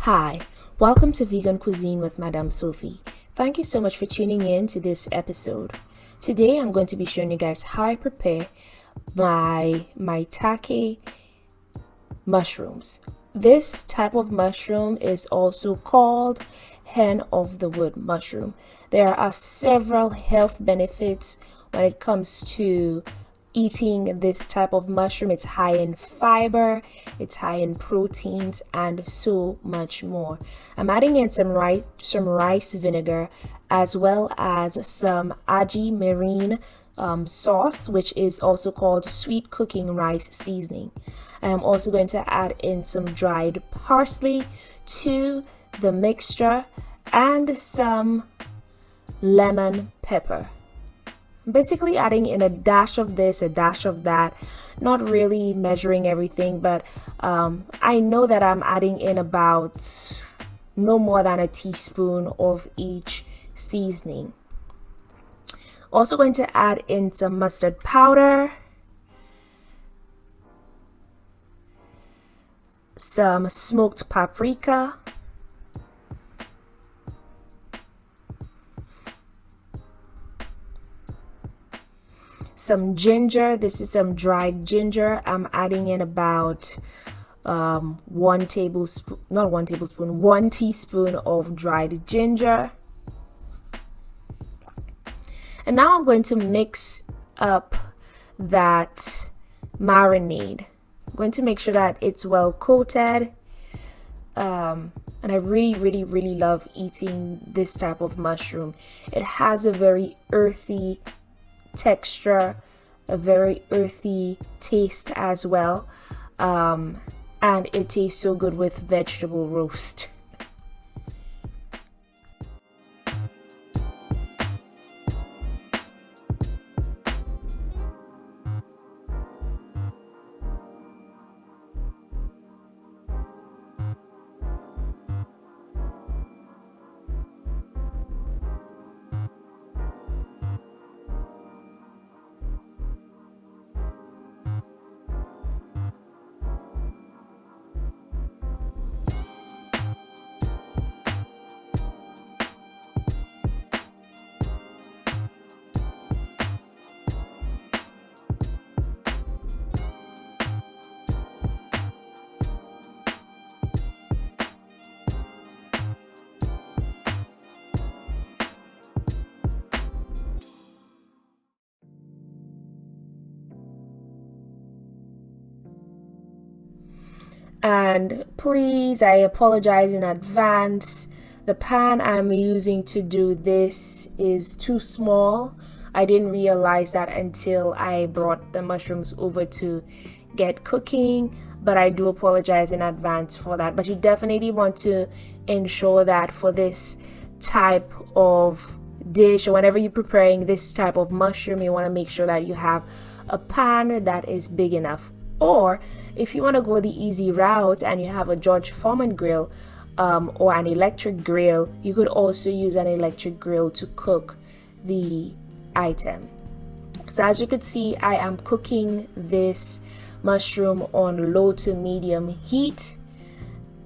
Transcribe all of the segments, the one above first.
Hi, welcome to Vegan Cuisine with Madame Sophie. Thank you so much for tuning in to this episode. Today I'm going to be showing you guys how I prepare my Maitake mushrooms. This type of mushroom is also called hen of the wood mushroom. There are several health benefits when it comes to eating this type of mushroom. It's high in fiber, it's high in proteins, and so much more. I'm adding in some rice vinegar, as well as some MIRIN sauce, which is also called sweet cooking rice seasoning. I'm also going to add in some dried parsley to the mixture and some lemon pepper. Basically adding in a dash of this, a dash of that, not really measuring everything, but I know that I'm adding in about no more than a teaspoon of each seasoning. Also going to add in some mustard powder, some smoked paprika, some ginger. This is some dried ginger. I'm adding in about 1 teaspoon of dried ginger. And now I'm going to mix up that marinade. I'm going to make sure that it's well coated. And I really love eating this type of mushroom. It has a very earthy texture, a very earthy taste as well, and it tastes so good with vegetable roast. And please, I apologize in advance. The pan I'm using to do this is too small. I didn't realize that until I brought the mushrooms over to get cooking, but I do apologize in advance for that. But you definitely want to ensure that for this type of dish, or whenever you're preparing this type of mushroom, you want to make sure that you have a pan that is big enough. Or if you want to go the easy route and you have a George Foreman grill or an electric grill, you could also use an electric grill to cook the item. So as you can see, I am cooking this mushroom on low to medium heat,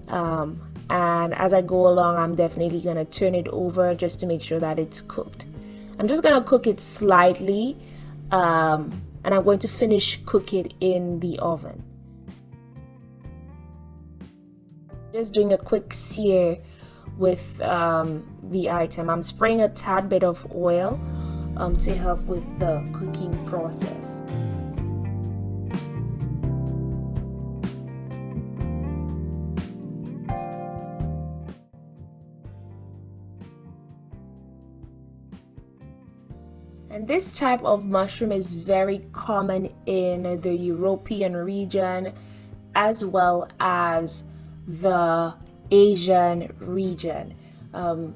and as I go along, I'm definitely going to turn it over just to make sure that it's cooked. I'm just going to cook it slightly, and I'm going to finish cook it in the oven. Just doing a quick sear with the item. I'm spraying a tad bit of oil to help with the cooking process. And this type of mushroom is very common in the European region as well as the Asian region. From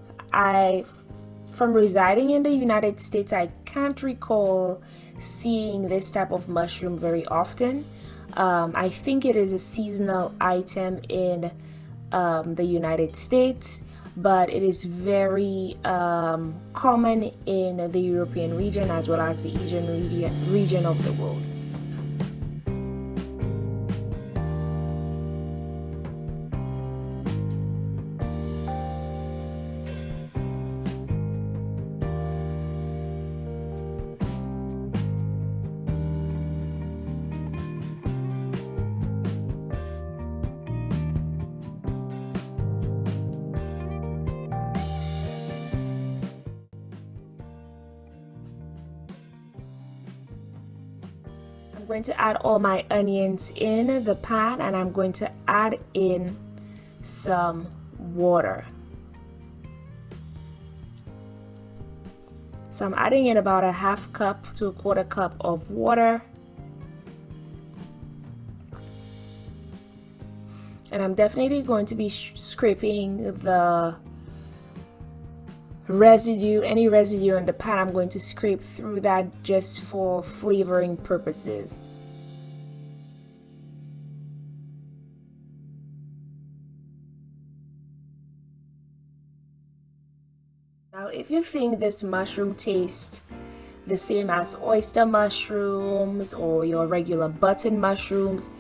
residing in the United States, I can't recall seeing this type of mushroom very often. I think it is a seasonal item in the United States, but it is very common in the European region as well as the Asian region of the world. going to add all my onions in the pan, and I'm going to add in some water. So I'm adding in about a half cup to a quarter cup of water. And I'm definitely going to be scraping the residue, any residue in the pan. I'm going to scrape through that just for flavoring purposes. Now, if you think this mushroom tastes the same as oyster mushrooms or your regular button mushrooms,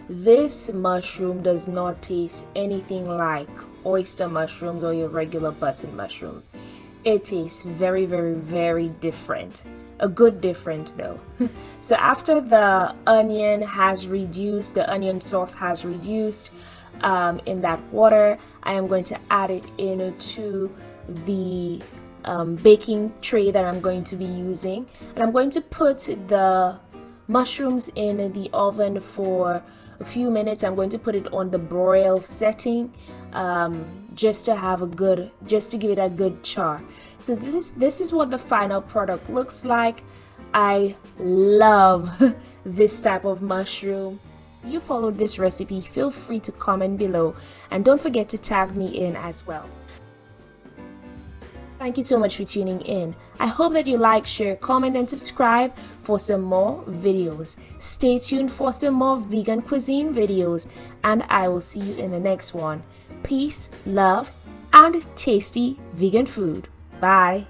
this mushroom does not taste anything like oyster mushrooms or your regular button mushrooms. It tastes very, very, very different. A good different though. So after the onion has reduced, the onion sauce has reduced in that water, I am going to add it into the baking tray that I'm going to be using, and I'm going to put the mushrooms in the oven for a few minutes. I'm going to put it on the broil setting just to give it a good char. So this is what the final product looks like. I love this type of mushroom. If you followed this recipe, feel free to comment below, and don't forget to tag me in as well. Thank you so much for tuning in. I hope that you like, share, comment, and subscribe for some more videos. Stay tuned for some more vegan cuisine videos, and I will see you in the next one. Peace, love, and tasty vegan food. Bye.